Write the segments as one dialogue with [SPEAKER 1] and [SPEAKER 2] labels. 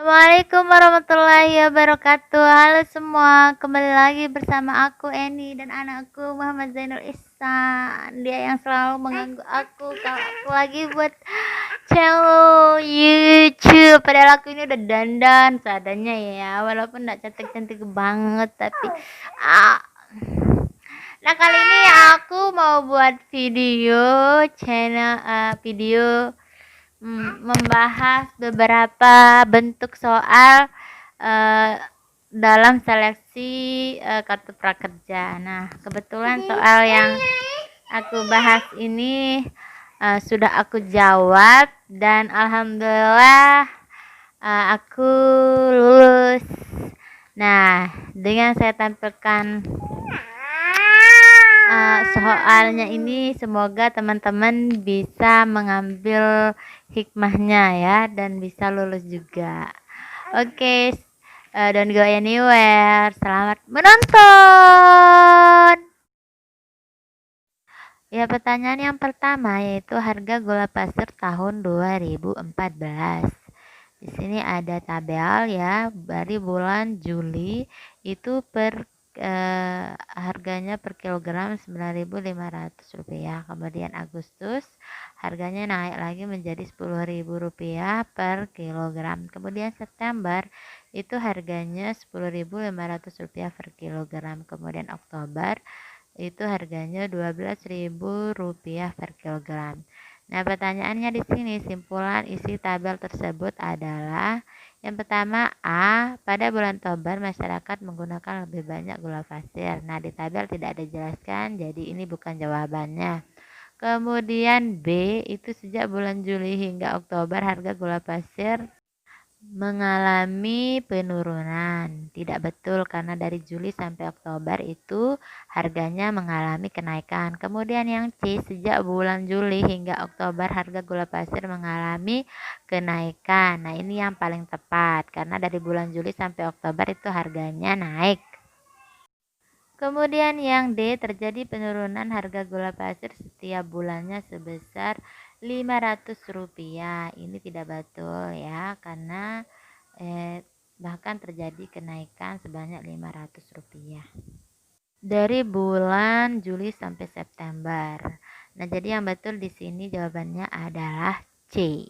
[SPEAKER 1] Assalamualaikum warahmatullahi wabarakatuh. Halo semua, kembali lagi bersama aku Eni dan anakku Muhammad Zainul Ihsan. Dia yang selalu mengganggu aku kalau aku lagi buat channel YouTube. Padahal aku ini udah dandan seadanya ya, walaupun gak cantik-cantik banget tapi ah. Nah, kali ini aku mau buat video membahas beberapa bentuk soal dalam seleksi kartu prakerja. Nah, kebetulan soal yang aku bahas ini sudah aku jawab dan alhamdulillah aku lulus. Nah, dengan saya tampilkan soalnya ini, semoga teman-teman bisa mengambil hikmahnya ya dan bisa lulus juga. Oke, don't go anywhere. Selamat menonton. Ya, pertanyaan yang pertama yaitu harga gula pasir tahun 2014. Di sini ada tabel ya, dari bulan Juli itu harganya per kilogram Rp9.500. Kemudian Agustus harganya naik lagi menjadi Rp10.000 per kilogram. Kemudian September itu harganya Rp10.500 per kilogram. Kemudian Oktober itu harganya Rp12.000 per kilogram. Nah, pertanyaannya di sini, simpulan isi tabel tersebut adalah yang pertama A, pada bulan Oktober masyarakat menggunakan lebih banyak gula pasir. Nah, di tabel tidak ada jelaskan, jadi ini bukan jawabannya. Kemudian B, itu sejak bulan Juli hingga Oktober harga gula pasir mengalami penurunan. Tidak betul, karena dari Juli sampai Oktober itu harganya mengalami kenaikan. Kemudian yang C, sejak bulan Juli hingga Oktober harga gula pasir mengalami kenaikan. Nah, ini yang paling tepat karena dari bulan Juli sampai Oktober itu harganya naik. Kemudian yang D, terjadi penurunan harga gula pasir setiap bulannya sebesar Rp500. Ini tidak betul ya, karena bahkan terjadi kenaikan sebanyak Rp500 dari bulan Juli sampai September. Nah, jadi yang betul di sini jawabannya adalah C.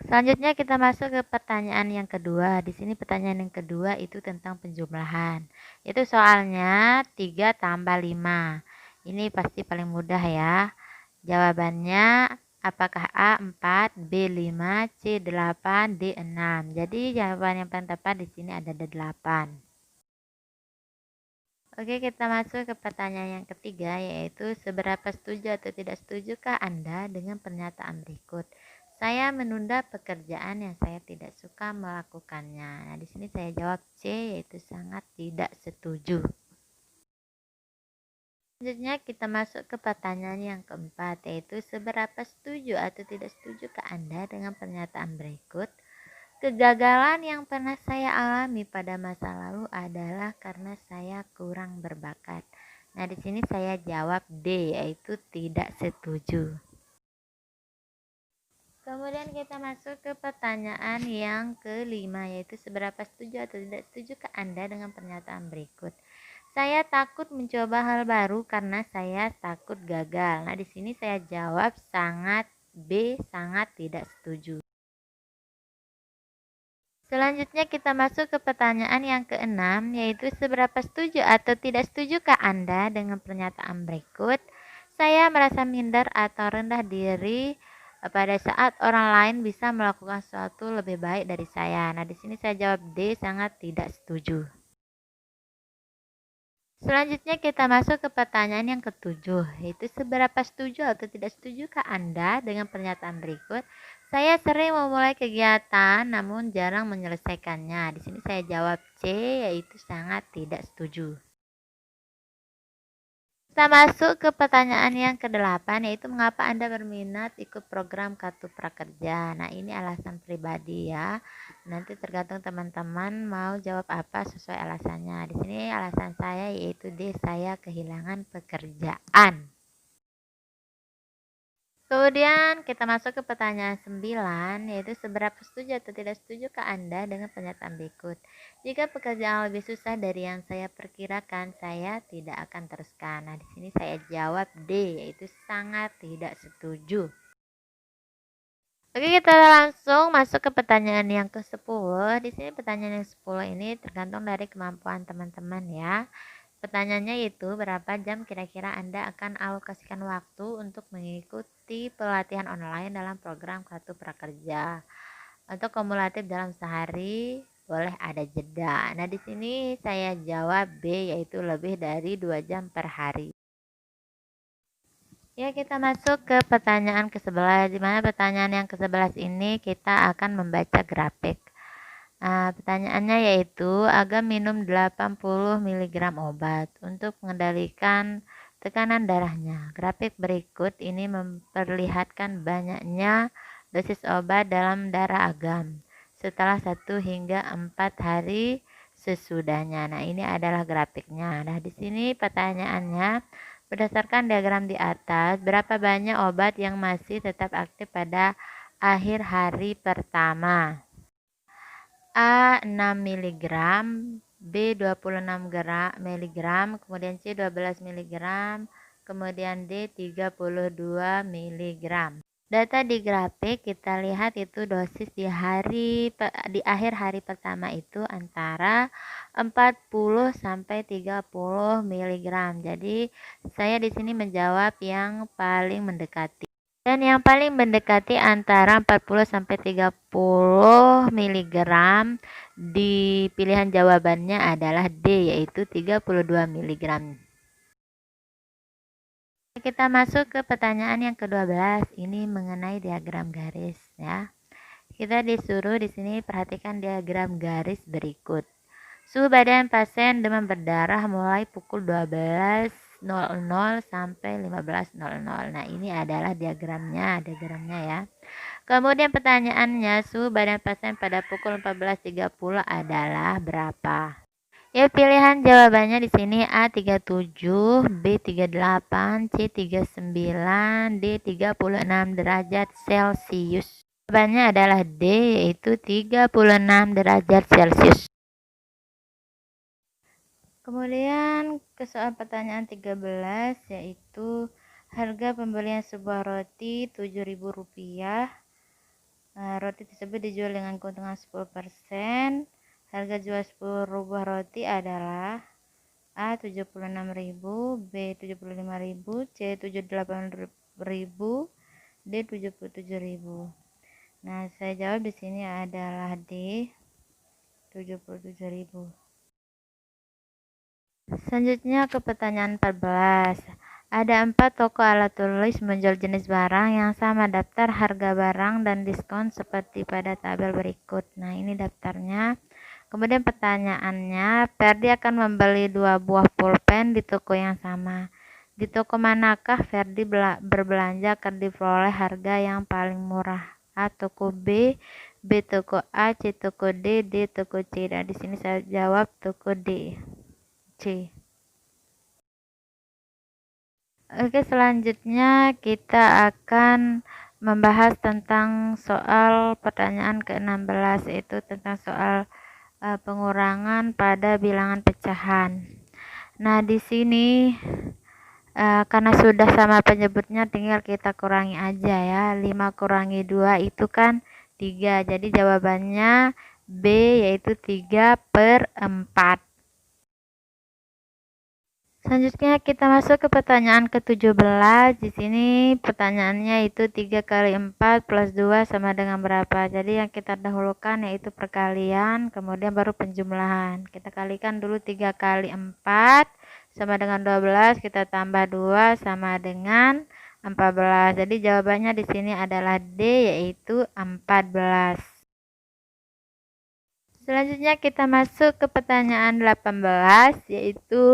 [SPEAKER 1] Selanjutnya kita masuk ke pertanyaan yang kedua. Di sini pertanyaan yang kedua itu tentang penjumlahan. Itu soalnya 3 tambah 5. Ini pasti paling mudah ya. Jawabannya apakah A 4, B 5, C 8, D 6. Jadi jawaban yang paling tepat di sini ada 8. Oke, kita masuk ke pertanyaan yang ketiga, yaitu seberapa setuju atau tidak setujukah Anda dengan pernyataan berikut? Saya menunda pekerjaan yang saya tidak suka melakukannya. Nah, di sini saya jawab C, yaitu sangat tidak setuju. Selanjutnya kita masuk ke pertanyaan yang keempat, yaitu seberapa setuju atau tidak setujukah Anda dengan pernyataan berikut? Kegagalan yang pernah saya alami pada masa lalu adalah karena saya kurang berbakat. Nah, di sini saya jawab D, yaitu tidak setuju. Kemudian kita masuk ke pertanyaan yang kelima, yaitu seberapa setuju atau tidak setujukah Anda dengan pernyataan berikut? Saya takut mencoba hal baru karena saya takut gagal. Nah, di sini saya jawab sangat B, sangat tidak setuju. Selanjutnya kita masuk ke pertanyaan yang keenam, yaitu seberapa setuju atau tidak setujukah Anda dengan pernyataan berikut? Saya merasa minder atau rendah diri pada saat orang lain bisa melakukan sesuatu lebih baik dari saya. Nah, di sini saya jawab D, sangat tidak setuju. Selanjutnya kita masuk ke pertanyaan yang ketujuh, yaitu seberapa setuju atau tidak setujukah Anda dengan pernyataan berikut? Saya sering memulai kegiatan namun jarang menyelesaikannya. Di sini saya jawab C, yaitu sangat tidak setuju. Kita masuk ke pertanyaan yang ke-8, yaitu mengapa Anda berminat ikut program Kartu Prakerja. Nah, ini alasan pribadi ya. Nanti tergantung teman-teman mau jawab apa sesuai alasannya. Di sini alasan saya yaitu D, saya kehilangan pekerjaan. Kemudian kita masuk ke pertanyaan 9, yaitu seberapa setuju atau tidak setujukah Anda dengan pernyataan berikut? Jika pekerjaan lebih susah dari yang saya perkirakan, saya tidak akan teruskan. Nah, di sini saya jawab D, yaitu sangat tidak setuju. Oke, kita langsung masuk ke pertanyaan yang ke-10. Di sini pertanyaan yang 10 ini tergantung dari kemampuan teman-teman ya. Pertanyaannya itu, berapa jam kira-kira Anda akan alokasikan waktu untuk mengikuti pelatihan online dalam program Kartu Prakerja? Untuk kumulatif dalam sehari, boleh ada jeda. Nah, di sini saya jawab B, yaitu lebih dari 2 jam per hari. Ya, kita masuk ke pertanyaan ke-11, di mana pertanyaan yang ke-11 ini kita akan membaca grafik. Pertanyaannya yaitu, Aga minum 80 mg obat untuk mengendalikan tekanan darahnya. Grafik berikut ini memperlihatkan banyaknya dosis obat dalam darah Agam setelah 1 hingga 4 hari sesudahnya. Nah, ini adalah grafiknya. Nah, di sini pertanyaannya, berdasarkan diagram di atas, berapa banyak obat yang masih tetap aktif pada akhir hari pertama? A 6 mg, B 26 mg, kemudian C 12 mg, kemudian D 32 mg. Data di grafik kita lihat itu dosis di akhir hari pertama itu antara 40 sampai 30 mg. Jadi saya di sini menjawab yang paling mendekati. Dan yang paling mendekati antara 40 sampai 30 mg di pilihan jawabannya adalah D, yaitu 32 mg. Kita masuk ke pertanyaan yang ke-12, ini mengenai diagram garis ya. Kita disuruh di sini perhatikan diagram garis berikut. Suhu badan pasien demam berdarah mulai pukul 12.00 sampai 15.00. Nah, ini adalah diagramnya ya. Kemudian pertanyaannya, suhu badan pasien pada pukul 14.30 adalah berapa? Ya, pilihan jawabannya di sini A 37, B 38, C 39, D 36 derajat Celcius. Jawabannya adalah D, yaitu 36 derajat Celcius. Kemudian ke soal pertanyaan 13, yaitu harga pembelian sebuah roti Rp7.000. Roti tersebut dijual dengan keuntungan 10%. Harga jual 10 buah roti adalah A 76.000, B 75.000, C 78.000, D 77.000. Nah, saya jawab di sini adalah D 77.000. Selanjutnya ke pertanyaan 14. Ada 4 toko alat tulis menjual jenis barang yang sama daftar harga barang dan diskon seperti pada tabel berikut. Nah, ini daftarnya. Kemudian pertanyaannya, Ferdi akan membeli 2 buah pulpen di toko yang sama. Di toko manakah Ferdi berbelanja akan diperoleh harga yang paling murah? A. Toko B, B. Toko A, C. Toko D, D. Toko C. Nah, di sini saya jawab toko D, C. Oke, selanjutnya kita akan membahas tentang soal pertanyaan ke-16, yaitu tentang soal pengurangan pada bilangan pecahan. Nah, di sini karena sudah sama penyebutnya, tinggal kita kurangi aja ya. 5 kurangi 2 itu kan 3. Jadi jawabannya B, yaitu 3/4. Selanjutnya kita masuk ke pertanyaan ke-17. Di sini pertanyaannya itu 3 kali 4 plus 2 sama dengan berapa? Jadi yang kita dahulukan yaitu perkalian, kemudian baru penjumlahan. Kita kalikan dulu 3 kali 4 sama dengan 12, kita tambah 2 sama dengan 14. Jadi jawabannya di sini adalah D, yaitu 14. Selanjutnya kita masuk ke pertanyaan 18, yaitu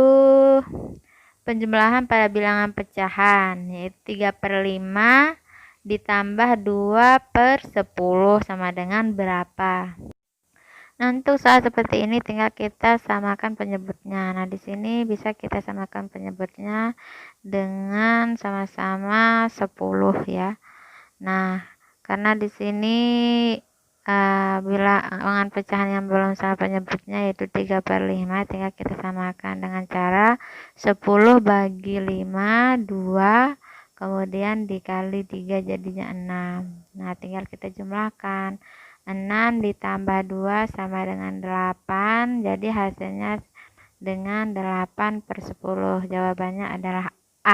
[SPEAKER 1] penjumlahan pada bilangan pecahan, yaitu 3/5 ditambah 2/10 sama dengan berapa? Nah, untuk soal seperti ini tinggal kita samakan penyebutnya. Nah, di sini bisa kita samakan penyebutnya dengan sama-sama 10 ya. Nah, karena di sini bilangan pecahan yang belum sama penyebutnya yaitu 3/5, tinggal kita samakan dengan cara 10 bagi 5, 2, kemudian dikali 3 jadinya 6. Nah, tinggal kita jumlahkan. 6 ditambah 2 sama dengan 8, jadi hasilnya dengan 8/10. Jawabannya adalah